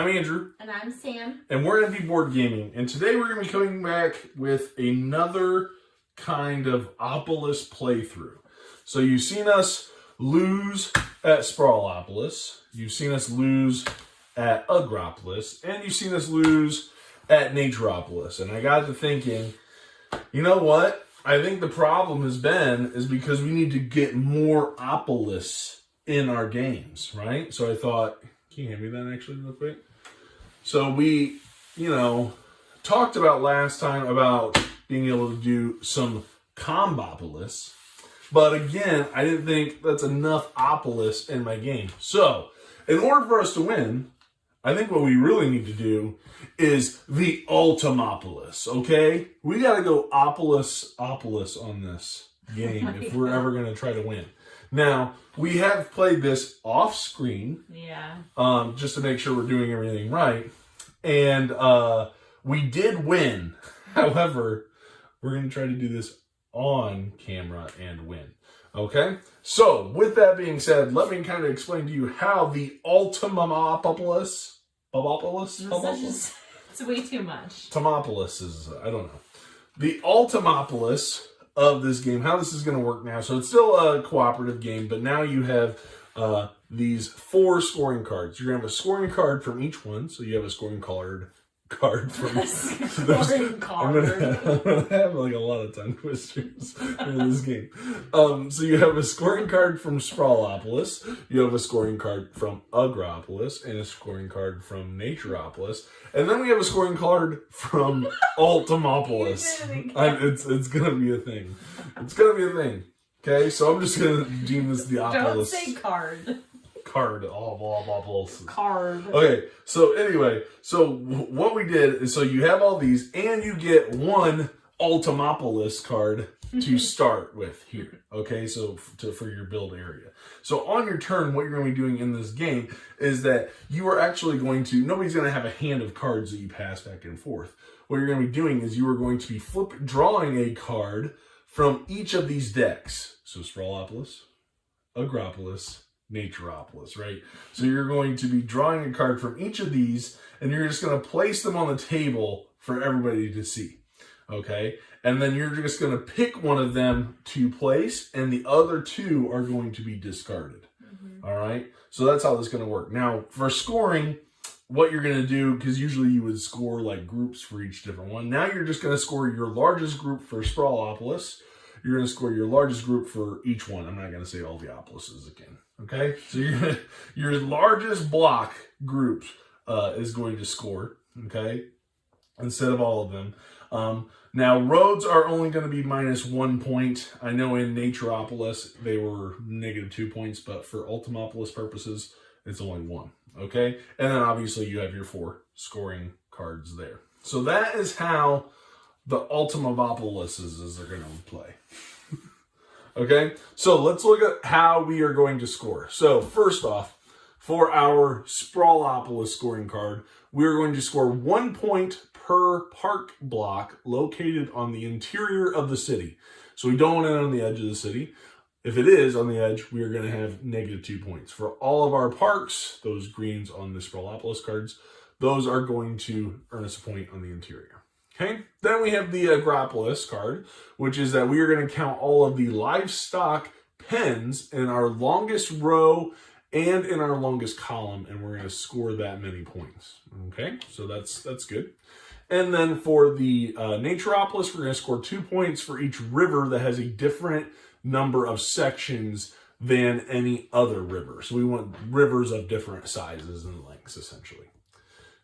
I'm Andrew. And I'm Sam. And we're NV Board Gaming. And today we're going to be coming back with another kind of OPOLIS playthrough. So you've seen us lose at Sprawlopolis. You've seen us lose at Agropolis. And you've seen us lose at Naturopolis. And I got to thinking, you know what? I think the problem has been is because we need to get more OPOLIS in our games, right? So I thought, can you hand me that actually real quick? So we, talked about last time about being able to do some Combopolis. But again, I didn't think that's enough OPOLIS in my game. So in order for us to win, I think what we really need to do is the Ultimopolis, okay? We got to go OPOLIS on this game if we're ever going to try to win. Now, we have played this off screen. Yeah. Just to make sure we're doing everything right. And we did win. However, we're going to try to do this on camera and win. Okay? So, with that being said, let me kind of explain to you how the Ultimopolis... It's way too much. Ultimopolis is... I don't know. The Ultimopolis of this game, how this is going to work now. So it's still a cooperative game, but now you have these 4 scoring cards. You're going to have a scoring card from each one. So you have a scoring card from... I'm going to have like a lot of tongue twisters in this game. So you have a scoring card from Sprawlopolis. You have a scoring card from Agropolis and a scoring card from Naturopolis. And then we have a scoring card from Ultimopolis. It's going to be a thing. It's going to be a thing. Okay, so I'm just going to deem this the OPOLIS. Don't say card. Card. OPOLIS. Card. Okay, so anyway, so what we did is, so you have all these, and you get one Ultimopolis card to start with here. Okay, so for your build area. So on your turn, what you're going to be doing in this game is that you are actually going to, nobody's going to have a hand of cards that you pass back and forth. What you're going to be doing is you are going to be drawing a card from each of these decks. So Sprawlopolis, Agropolis, Naturopolis, right? So you're going to be drawing a card from each of these, and you're just going to place them on the table for everybody to see. Okay? And then you're just going to pick one of them to place, and the other 2 are going to be discarded. Mm-hmm. All right? So that's how this is going to work. Now, for scoring, what you're going to do, because usually you would score like groups for each different one. Now you're just going to score your largest group for Sprawlopolis. You're going to score your largest group for each one. I'm not going to say all the OPOLISes again. Okay? So your largest block group is going to score. Okay? Instead of all of them. Now, roads are only going to be -1 point. I know in Naturopolis, they were -2 points, but for Ultimopolis purposes, it's only 1. Okay? And then obviously you have your 4 scoring cards there. So that is how the Ultimopolises are going to play. Okay? So let's look at how we are going to score. So first off, for our Sprawlopolis scoring card, we're going to score 1 point per park block located on the interior of the city. So we don't want it on the edge of the city. If it is on the edge, we are going to have -2 points. For all of our parks, those greens on the Sprawlopolis cards, those are going to earn us a point on the interior. Okay? Then we have the Agropolis card, which is that we are going to count all of the livestock pens in our longest row and in our longest column, and we're going to score that many points. Okay? So that's good. And then for the Naturopolis, we're going to score 2 points for each river that has a different number of sections than any other river. So we want rivers of different sizes and lengths, essentially.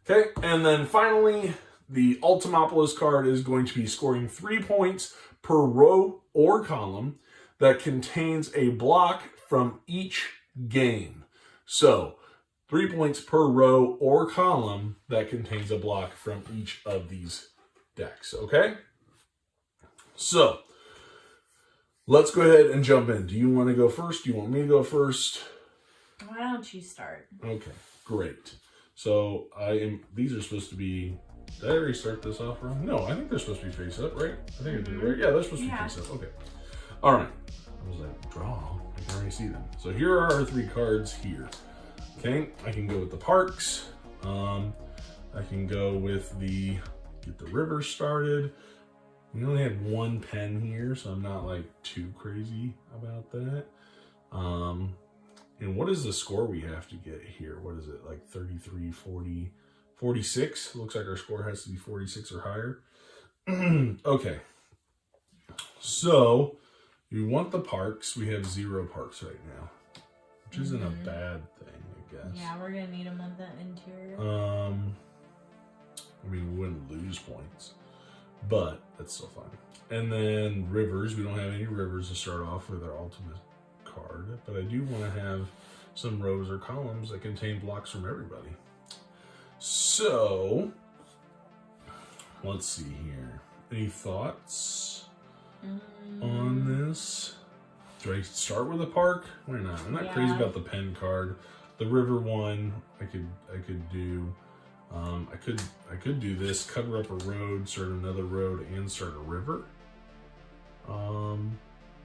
Okay? And then finally, the Ultimopolis card is going to be scoring 3 points per row or column that contains a block from each game. So, 3 points per row or column that contains a block from each of these decks. Okay? So, let's go ahead and jump in. Do you want to go first? Do you want me to go first? Why don't you start? Okay, great. So, these are supposed to be... Did I already start this off wrong? No, I think they're supposed to be face up, right? I think I did, right? Yeah, they're supposed to be face up. Okay. All right. I was like, draw. I can already see them. So here are our 3 cards here. Okay, I can go with the parks, I can go with get the river started. We only had one pen here, so I'm not like too crazy about that. And what is the score we have to get here? What is it, like 33, 40, 46? Looks like our score has to be 46 or higher. Okay. So, you want the parks. We have 0 parks right now, which isn't a bad thing, I guess. Yeah, we're going to need them on the interior. I mean, we wouldn't lose points, but that's still fine. And then rivers. We don't have any rivers to start off with our ultimate card, but I do want to have some rows or columns that contain blocks from everybody. So, let's see here. Any thoughts on this? Do I start with a park? Why not? I'm not crazy about the pen card. The river one, I could do. I could do this, cover up a road, start another road, and start a river.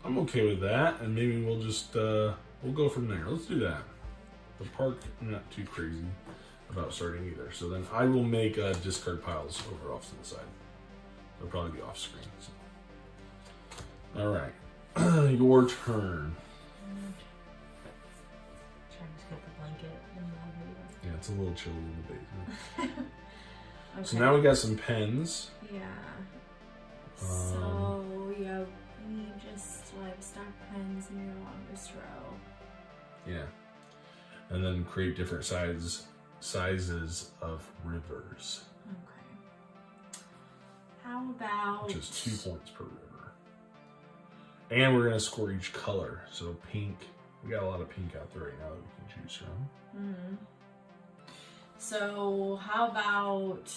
I'm okay with that, and maybe we'll just we'll go from there. Let's do that. The park, I'm not too crazy about starting either. So then I will make discard piles over off to the side. They'll probably be off screen. So. All right, your turn. Trying to get the blanket in the elevator. Yeah, it's a little chilly in the basement. Okay. So now we got some pens. Yeah. So you need just livestock pens in your longest row. Yeah. And then create different sizes of rivers. Okay. How about... Which is 2 points per river. And we're going to score each color. So pink. We got a lot of pink out there right now that we can choose from. Mm-hmm. So how about...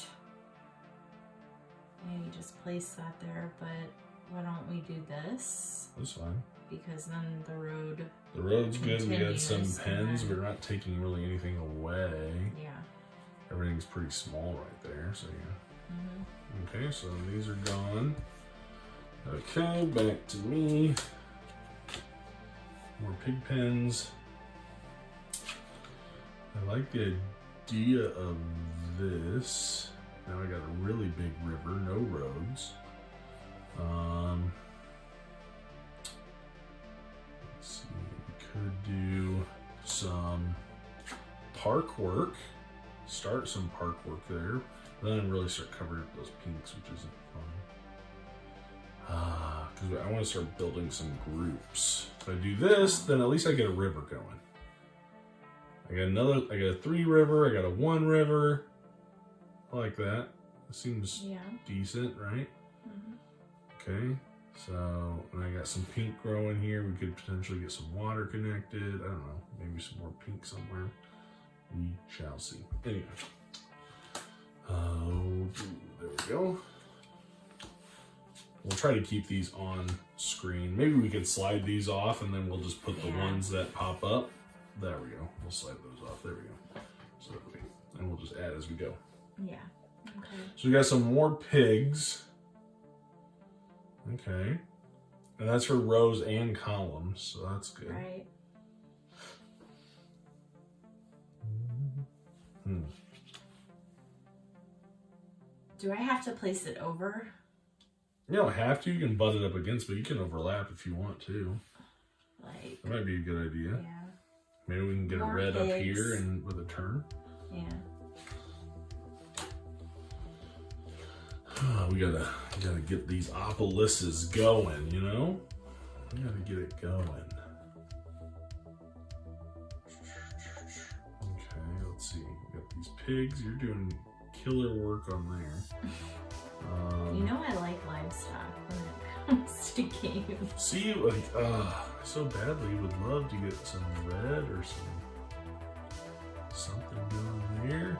maybe just place that there, but why don't we do this? That's fine. Because then the road... The road's good. We got some continues, pens. and then- We're not taking really anything away. Yeah. Everything's pretty small right there. So yeah. Mm-hmm. Okay, so these are gone. Okay, back to me. More pig pens. I like the idea of this. Now I got a really big river, no roads. Let's see, we could do some park work. Start some park work there. Then really start covering up those pinks, which isn't fun. Because I want to start building some groups. If I do this, then at least I get a river going. I got a 3 river, I got a 1 river. I like that. It seems decent, right? Mm-hmm. Okay, so and I got some pink growing here. We could potentially get some water connected. I don't know, maybe some more pink somewhere. We shall see. Anyway. There we go. We'll try to keep these on screen. Maybe we could slide these off and then we'll just put the ones that pop up. There we go. We'll slide those off. There we go. So that way, and we'll just add as we go. Yeah. Okay. So we got some more pigs. Okay. And that's for rows and columns, so that's good. Right. Do I have to place it over? You don't have to. You can butt it up against, but you can overlap if you want to. Like, That might be a good idea. yeah. Maybe we can get More a red up pigs. here and with a turn. Yeah. We gotta get these OPOLISes going, you know? We gotta get it going. Okay, let's see. We got these pigs. You're doing killer work on there. You know I like livestock when it comes to games. See, like, I so badly would love to get some red or something down there.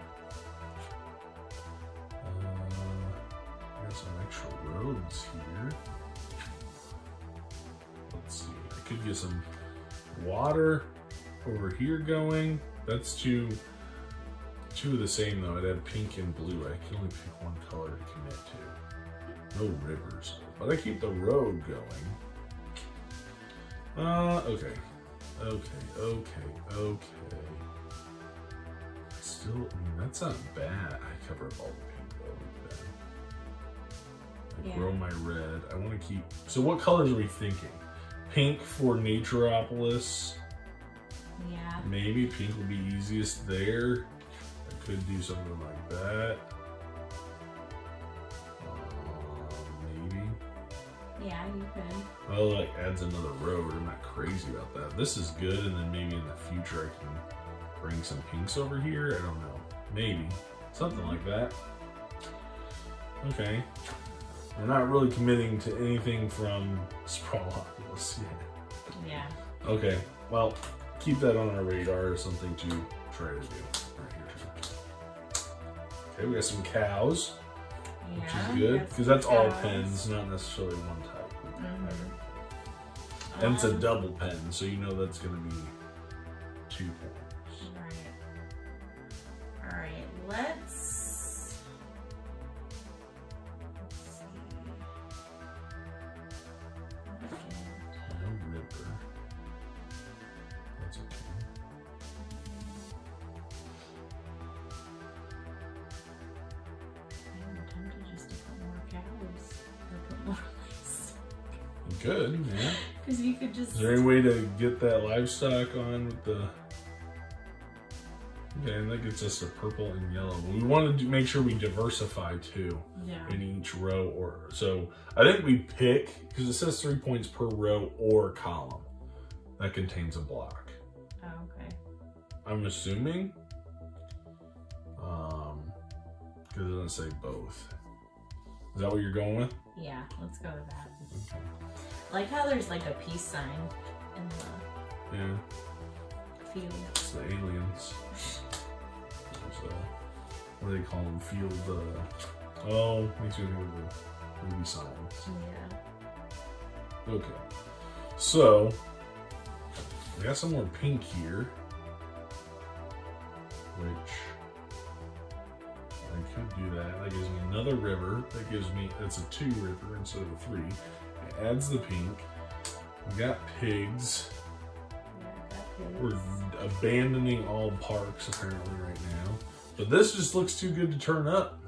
Got some extra roads here. Let's see. I could get some water over here going. That's two of the same though. I'd have pink and blue. I can only pick one color to commit to. No rivers. But I keep the road going. Okay. Let's still, I mean, that's not bad. I covered all the pink though. Like that. I grow my red. I want to keep. So what colors are we thinking? Pink for Naturopolis. Yeah. Maybe pink would be easiest there. I could do something like that. Maybe. Yeah, you could. Well, like adds another road. I'm not crazy about that. This is good, and then maybe in the future I can bring some pinks over here. I don't know. Maybe something like that. Okay. We're not really committing to anything from Sprawlopolis yet. Yeah. Okay. Well, keep that on our radar as something to try to do. Right here. Okay, we got some cows. Yeah, which is good because that's all pens, not necessarily one type. And it's a double pen, so you know that's going to be 2 points. Right. All right. Let's see. No river. That's okay. I'm tempted just to put more cows or put more livestock. Good, yeah. Because you could just. Is there any way to get that livestock on with the? Okay, and that gets us a purple and yellow. We want to make sure we diversify too. Yeah. In each row, or so I think we pick because it says 3 points per row or column that contains a block. Oh, okay. I'm assuming, because it doesn't say both. Is that what you're going with? Yeah, let's go with that. Okay. I like how there's like a peace sign in the field. It's the aliens. So, what do they call them? Field. Makes you think of the movie signs. Yeah. Okay. So, we got some more pink here, which I could do that. That gives me another river. That gives me, that's a 2 river instead of a 3. It adds the pink. We got pigs. We're abandoning all parks apparently right now. But this just looks too good to turn up.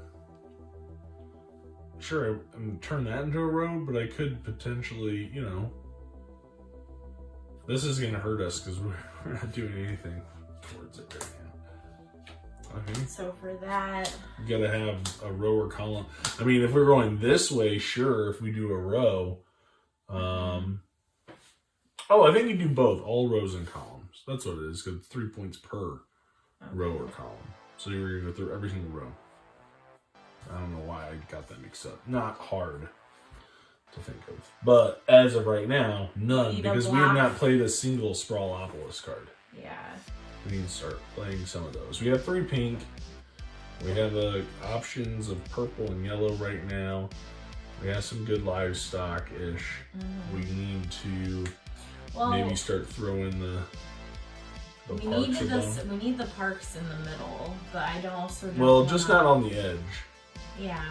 Sure, I'm going to turn that into a road, but I could potentially, you know. This is going to hurt us because we're not doing anything towards it right now. Okay. So for that, You got to have a row or column. I mean, if we're going this way, sure, if we do a row. I think you do both, all rows and columns. That's what it is, because 3 points per row or column. So you're going to go through every single row. I don't know why I got that mixed up. Not hard to think of. But as of right now, none, because we have not played a single Sprawlopolis card. Yeah. We need to start playing some of those. We have 3 pink. We have options of purple and yellow right now. We have some good livestock-ish. We need to maybe start throwing the we parks need we need the parks in the middle, but I don't also don't Well, just not on the edge. Yeah.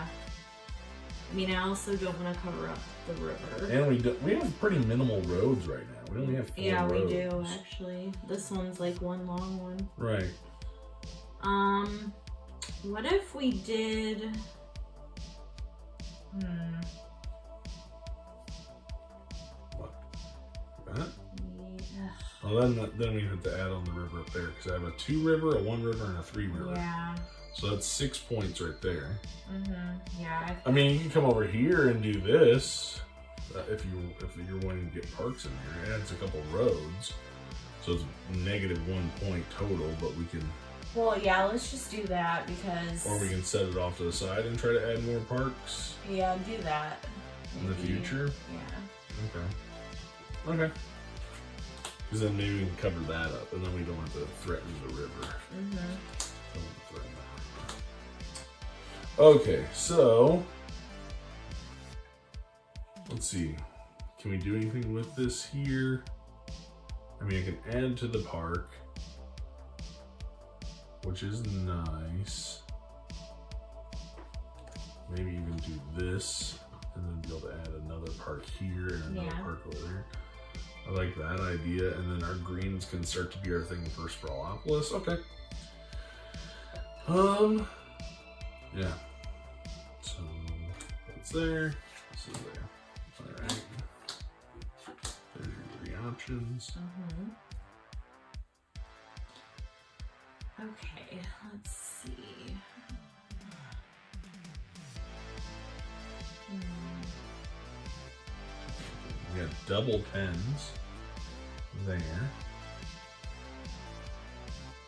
I mean, I also don't want to cover up the river. And we have pretty minimal roads right now. We only have 4 roads. We do, actually. This one's like one long one. Right. What if we did... What? That? Yeah. Well, then we have to add on the river up there, because I have a 2 river, a 1 river, and a 3 river. Yeah. So that's 6 points right there. Yeah. I mean, you can come over here and do this if you're wanting to get parks in there. It adds a couple roads, so it's -1 point total. But we can. Well, yeah. Let's just do that because. Or we can set it off to the side and try to add more parks. Yeah, do that. In the future. Yeah. Okay. Okay. Because then maybe we can cover that up, and then we don't have to threaten the river. Okay, so let's see. Can we do anything with this here? I mean, I can add to the park, which is nice. Maybe even do this, and then be able to add another park here and another park over there. I like that idea, and then our greens can start to be our thing for Sprawlopolis. Okay. Yeah. So that's there. This is there. All right. There's your 3 options. Okay, let's see. We got double pens there,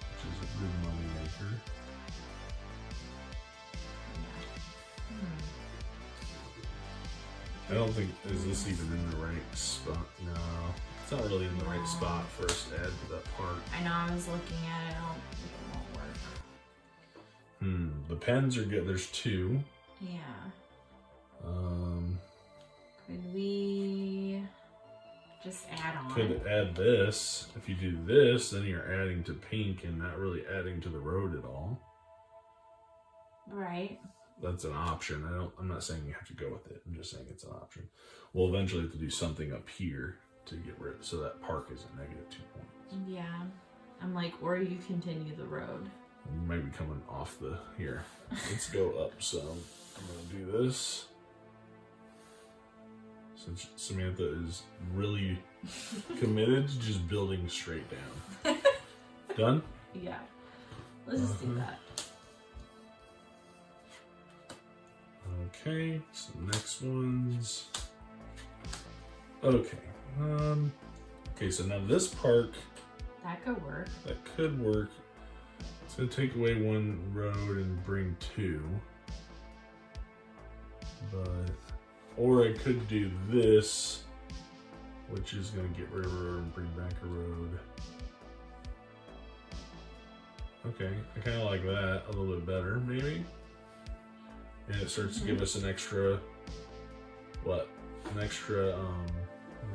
which is a good money maker. I don't think, is this even in the right spot? No, it's not really in the right spot for us to add to that part. I know, I was looking at it, I don't think it won't work. The pens are good. There's 2. Yeah. Could we just add on? Could add this. If you do this, then you're adding to pink and not really adding to the road at all. Right. That's an option. I'm not saying you have to go with it. I'm just saying it's an option. We'll eventually have to do something up here to get rid, so that park is a -2 points. Yeah. I'm like, or you continue the road. You might be coming off the here. Let's go up. So I'm gonna do this. Since Samantha is really committed to just building straight down. Done? Yeah. Let's just do that. Okay, so next ones. Okay. Okay, so now this park, That could work. that could work. It's gonna take away 1 road and bring 2. But, or I could do this, which is gonna get rid of a road and bring back a road. Okay, I kinda like that a little bit better, maybe. And it starts to give us an extra, an extra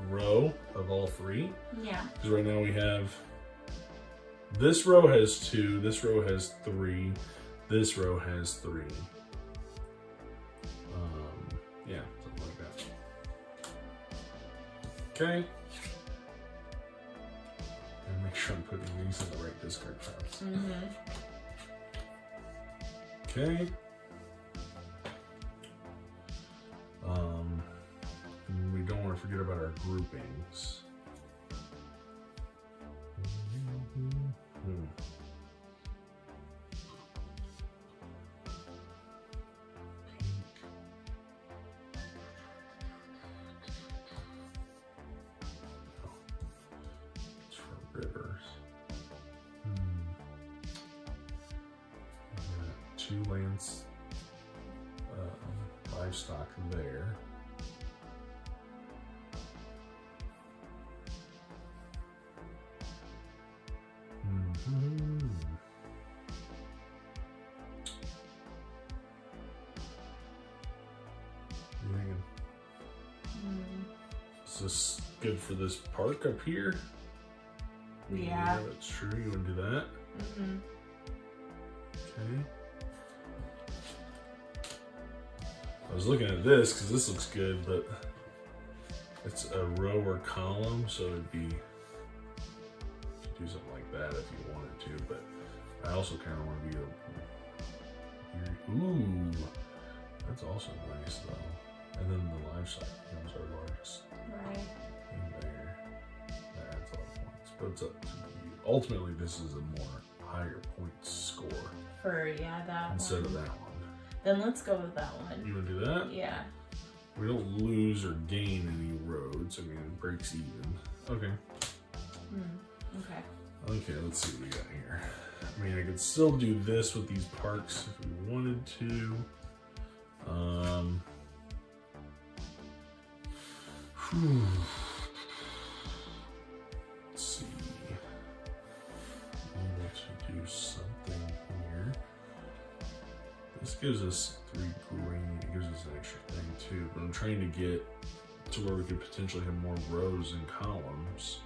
row of all 3. Yeah. Because right now we have, this row has 2, this row has 3, this row has 3. Yeah, something like that. Okay. And make sure I'm putting these in the right discard piles. Okay. We don't want to forget about our groupings. It's for rivers. 2 lands, livestock there. Is this good for this park up here? Yeah. That's true. You want to do that? Okay. I was looking at this because this looks good, but it's a row or column, so it'd be, you could do something like that if you wanted to, but I also kind of want to be ooh, that's also nice though. And then the livestock becomes our largest. Right. In there. That adds a lot of points. But it's up to you. Ultimately, this is a more higher points score. For, that instead one. of that one. Then let's go with that one. You want to do that? Yeah. We don't lose or gain any roads. I mean, it breaks even. Okay. Okay. Okay, let's see what we got here. I mean, I could still do this with these parks if we wanted to. Let's see. Able to do something here. This gives us 3 green. It gives us an extra thing too. But I'm trying to get to where we could potentially have more rows and columns.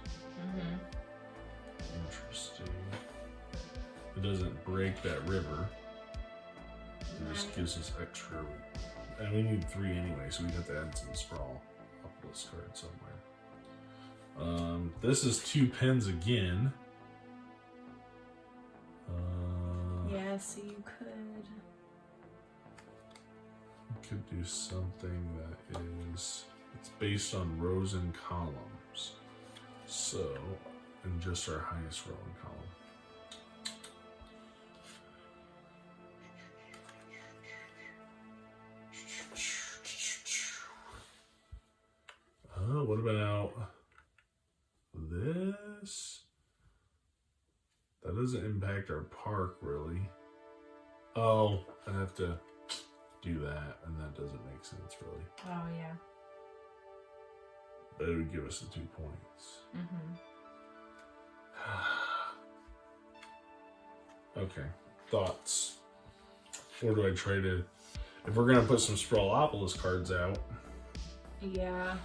Interesting. It doesn't break that river. It just gives us extra. And we need 3 anyway, so we'd have to add some sprawl up this card somewhere. This is 2 pens again. Yeah, so you could do something that is, it's based on rows and columns. So, and just our highest row and column. Oh, what about this? That doesn't impact our park really. Oh, I have to do that, and that doesn't make sense really. Oh, yeah. But it would give us the 2 points. Okay, thoughts? Or do I try to, if we're gonna put some Sprawlopolis cards out? Yeah.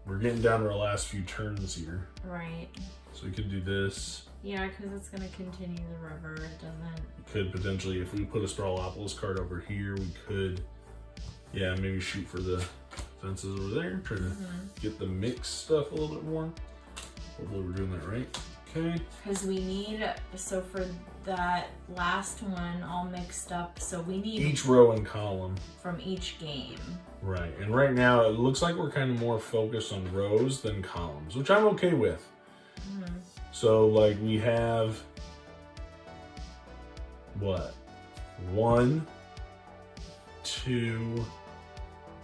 We're getting down to our last few turns here. Right. So we could do this. Yeah, because it's going to continue the river. It doesn't. We could potentially, if we put a Sprawlopolis card over here, we could, yeah, maybe shoot for the fences over there. Try to get the mixed stuff a little bit more. Hopefully we're doing that right. Okay. Because we need, so for that last one all mixed up, so we need each row and column from each game. Right, and right now it looks like we're kind of more focused on rows than columns, which I'm okay with. So like we have, what, 1, 2,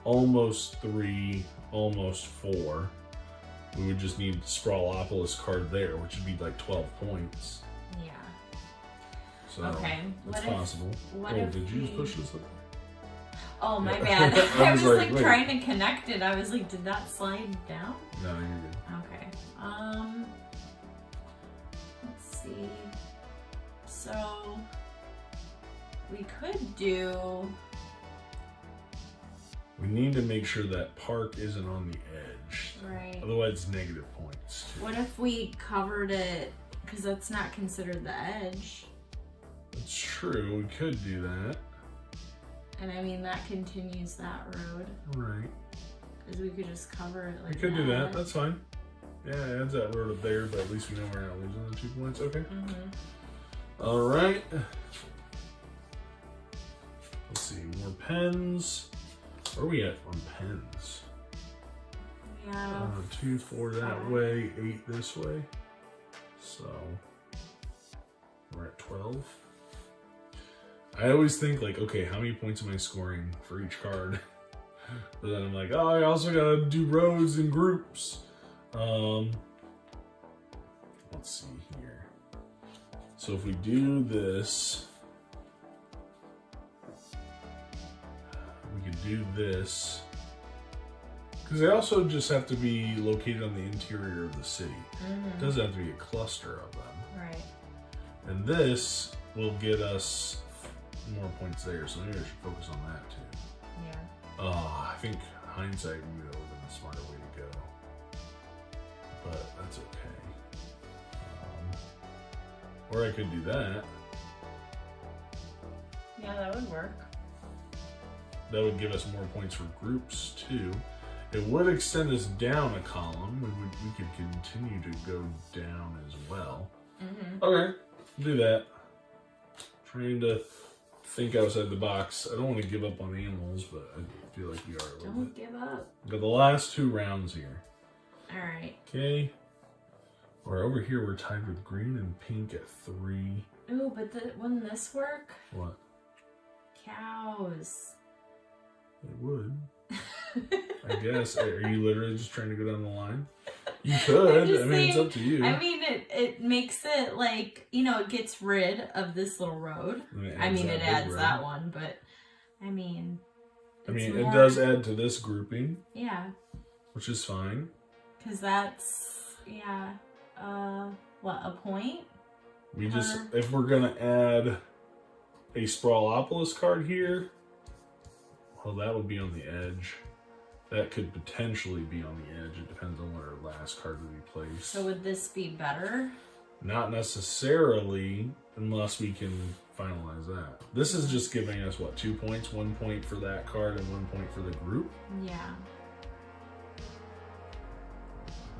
almost 3, almost 4. We would just need the Sprawlopolis card there, which would be like 12 points. Yeah. So okay. that's possible. Did you push this up? Oh, my bad. I was like trying to connect it. I was like, did that slide down? No, you're good. Okay. Let's see. So we could do. We need to make sure that park isn't on the edge. Right. Otherwise, it's negative points too. What if we covered it? Because that's not considered the edge. That's true. We could do that. And I mean, that continues that road. Right. Because we could just cover it like we could do that. That's fine. Yeah, it adds that road up there, but at least we know we're not losing the 2 points. Okay. All right. Let's see. More pens. Where are we at on pens? Yeah. 2, 4 that way, 8 this way. So we're at 12. I always think like, okay, how many points am I scoring for each card? But then I'm like, oh, I also gotta do rows and groups. Let's see here. So if we do this, we could do this. Because they also just have to be located on the interior of the city. It doesn't have to be a cluster of them. Right. And this will get us more points there, so maybe I should focus on that too. Yeah. I think hindsight would have been the smarter way to go. But that's okay. Or I could do that. Yeah, that would work. That would give us more points for groups too. It would extend us down a column. We could continue to go down as well. Okay, do that. Trying to think outside the box. I don't want to give up on animals, but I feel like we are a little Don't bit. give up. Got the last 2 rounds here. All right. Okay. Or over here we're tied with green and pink at 3. Ooh, but wouldn't this work? What? Cows. It would. I guess. Are you literally just trying to go down the line? You could. I mean, it's up to you. I mean, it makes it like, you know, it gets rid of this little road. I mean, it adds that one, but I mean... it does add to this grouping. Yeah. Which is fine. Because that's, yeah, what, a point? We just, if we're going to add a Sprawlopolis card here, well, that would be on the edge. That could potentially be on the edge. It depends on what our last card would be placed. So would this be better? Not necessarily, unless we can finalize that. This is just giving us, what, 2 points? 1 point for that card and 1 point for the group? Yeah.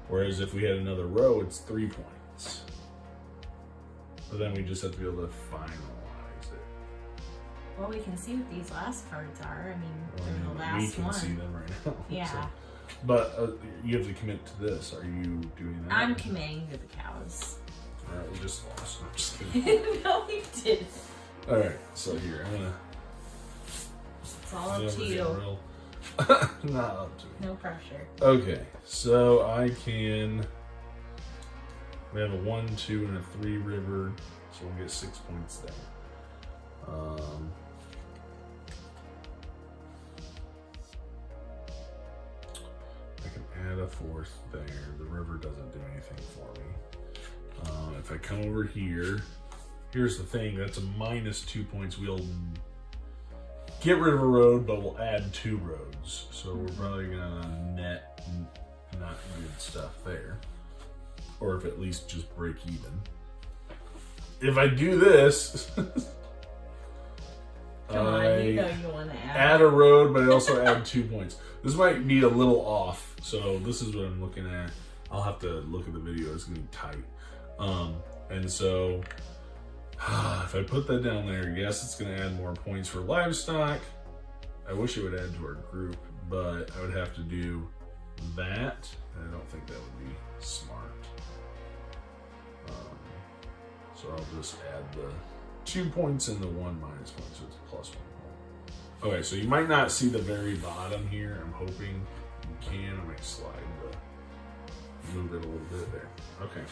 Whereas if we had another row, it's 3 points. But then we just have to be able to finalize Well, we can see what these last cards are. I mean, Well, they're the we last can one. see them right now. Yeah. So. But you have to commit to this. Are you doing that? I'm committing to the cows. All right, we just lost. I'm just kidding. No, we didn't. All right, so here I'm gonna. It's all up to you. Not up to me. No pressure. Okay, so I can. We have a 1, 2, and a 3 river, so we'll get 6 points there. I can add a 4th there. The river doesn't do anything for me. If I come over here, here's the thing. That's a -2 points. We'll get rid of a road, but we'll add 2 roads. So we're probably gonna net not good stuff there. Or if at least just break even. If I do this, Come on, you know you want to add a road, but I also add 2 points. This might be a little off, so this is what I'm looking at. I'll have to look at the video. It's gonna be tight. And so if I put that down there, yes, it's gonna add more points for livestock. I wish it would add to our group, but I would have to do that. And I don't think that would be smart. So I'll just add the 2 points and the 1 minus 1, so it's a +1 point. Okay, so you might not see the very bottom here. I'm hoping you can. I might slide move it a little bit there. Okay.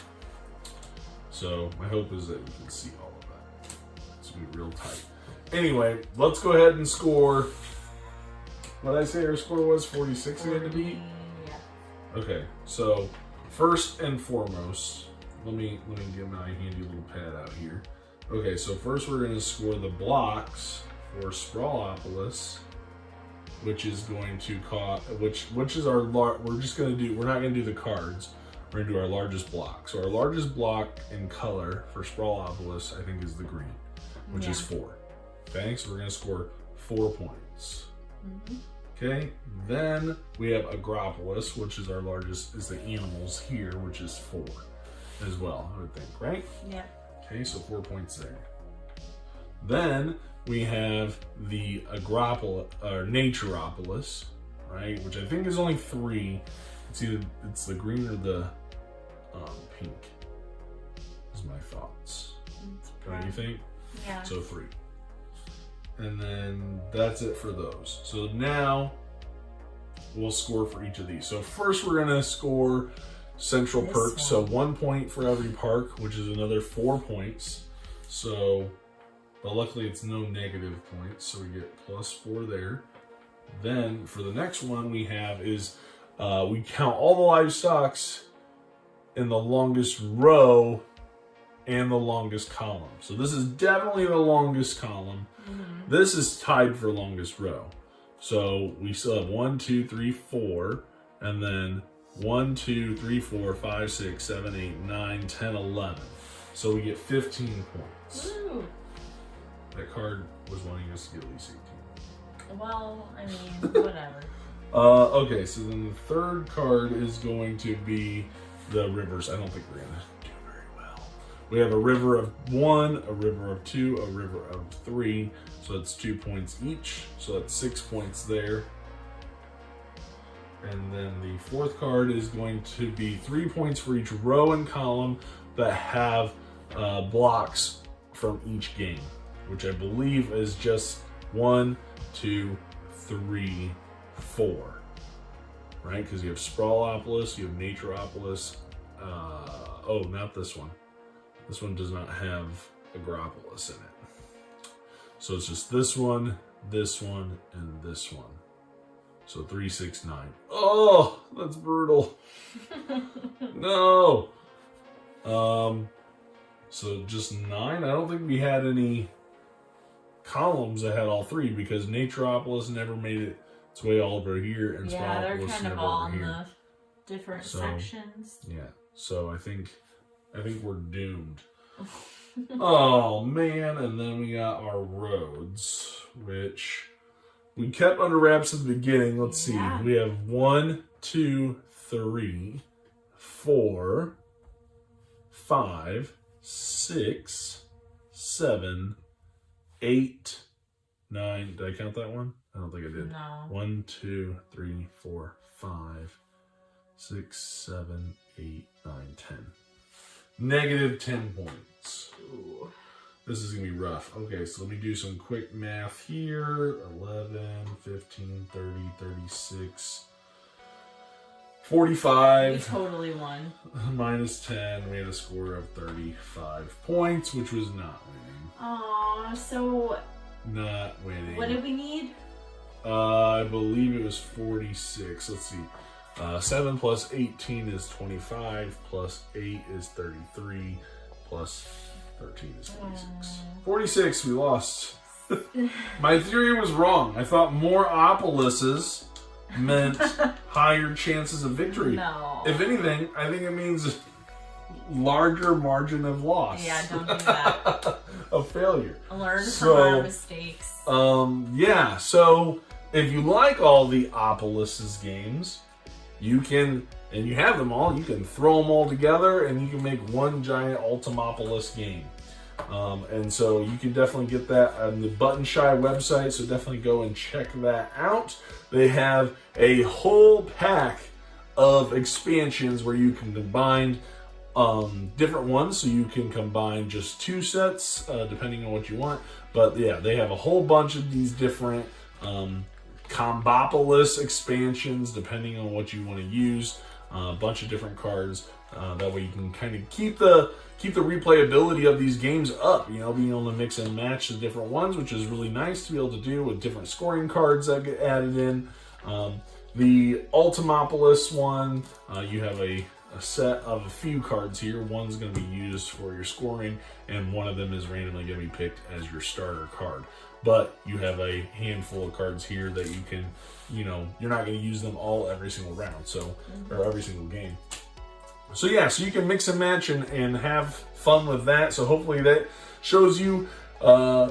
So my hope is that you can see all of that. It's gonna be real tight. Anyway, let's go ahead and score. What did I say our score was? 46 we had to beat? Yeah. Okay, so first and foremost, let me get my handy little pad out here. Okay, so first we're gonna score the blocks for Sprawlopolis, which is going to cost, which is our we're not gonna do the cards. We're gonna do our largest block. So our largest block in color for Sprawlopolis, I think, is the green, which is 4. Okay, so we're gonna score 4 points. Okay, then we have Agropolis, which is our largest, is the animals here, which is 4 as well, I would think, right? Yeah. Okay, so 4 points there. Then we have the Agropolis, or Naturopolis, right? Which I think is only 3. It's the green or the pink. Is my thoughts. What do you think? Yeah. So 3. And then that's it for those. So now we'll score for each of these. So first we're gonna score Central Perks. So 1 point for every park, which is another 4 points. So, but luckily it's no negative points, so we get +4 there. Then for the next one we have is, we count all the livestocks in the longest row and the longest column. So this is definitely the longest column. This is tied for longest row. So we still have 1, 2, 3, 4, and then 1, 2, 3, 4, 5, 6, 7, 8, 9, 10, 11. So we get 15 points. Woo. That card was wanting us to get at least 18. Well, I mean, whatever. Okay, so then the third card is going to be the rivers. I don't think we're gonna do very well. We have a river of 1, a river of 2, a river of 3. So that's 2 points each. So that's 6 points there. And then the fourth card is going to be 3 points for each row and column that have blocks from each game, which I believe is just 1, 2, 3, 4. Right? Because you have Sprawlopolis, you have Naturopolis. Oh, not this one. This one does not have Agropolis in it. So it's just this one, and this one. So 3, 6, 9. Oh, that's brutal. No. So just 9. I don't think we had any columns that had all 3 because Naturopolis never made it its way all over here, and yeah, they're Sprawlopolis kind of never all over in here. the different sections. Yeah. So I think we're doomed. Oh man, and then we got our roads, which we kept under wraps at the beginning. Let's see. We have 1, 2, 3, 4, 5, 6, 7, 8, 9. Did I count that one? I don't think I did. No. 1, 2, 3, 4, 5, 6, 7, 8, 9, 10. Negative 10 points. Ooh. This is going to be rough. Okay, so let me do some quick math here. 11, 15, 30, 36, 45. You totally won. Minus 10. We had a score of 35 points, which was not winning. Aw, so... Not winning. What did we need? I believe it was 46. Let's see. 7 plus 18 is 25, plus 8 is 33, plus 13 is 46. 46, we lost. My theory was wrong. I thought more OPOLISes meant higher chances of victory. No. If anything, I think it means larger margin of loss. Yeah, don't do that. Of failure. Learn from our mistakes. Yeah, so if you like all the OPOLIS games, you can, and you have them all, you can throw them all together and you can make one giant Ultimopolis game. And so you can definitely get that on the Button Shy website, so definitely go and check that out. They have a whole pack of expansions where you can combine different ones, so you can combine just 2 sets depending on what you want. But yeah, they have a whole bunch of these different Combopolis expansions depending on what you want to use. A bunch of different cards. That way you can kind of keep the replayability of these games up, you know, being able to mix and match the different ones, which is really nice to be able to do with different scoring cards that get added in. The Ultimopolis one, you have a set of a few cards here. One's going to be used for your scoring, and one of them is randomly going to be picked as your starter card. But you have a handful of cards here that you can, you know, you're not going to use them all every single round, so, or every single game. So yeah, so you can mix and match and have fun with that. So hopefully that shows you a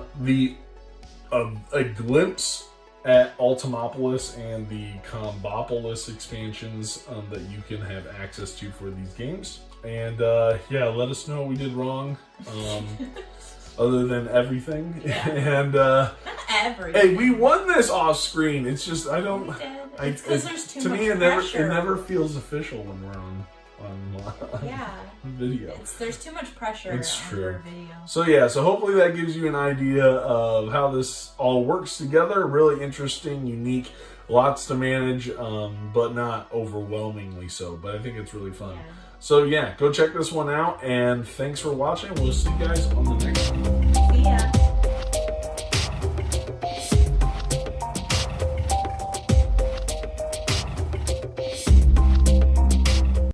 glimpse at Ultimopolis and the Combopolis expansions that you can have access to for these games. And yeah, let us know what we did wrong, other than everything. Yeah. And Not everything. hey, we won this off screen. It's just I don't. It's because there's too to much me, it pressure. never feels official when we're on Yeah. video. There's too much pressure It's on true. your video. So yeah, so hopefully that gives you an idea of how this all works together. Really interesting, unique, lots to manage, but not overwhelmingly so. But I think it's really fun. Yeah. So yeah, go check this one out, and thanks for watching. We'll see you guys on the next one. See ya.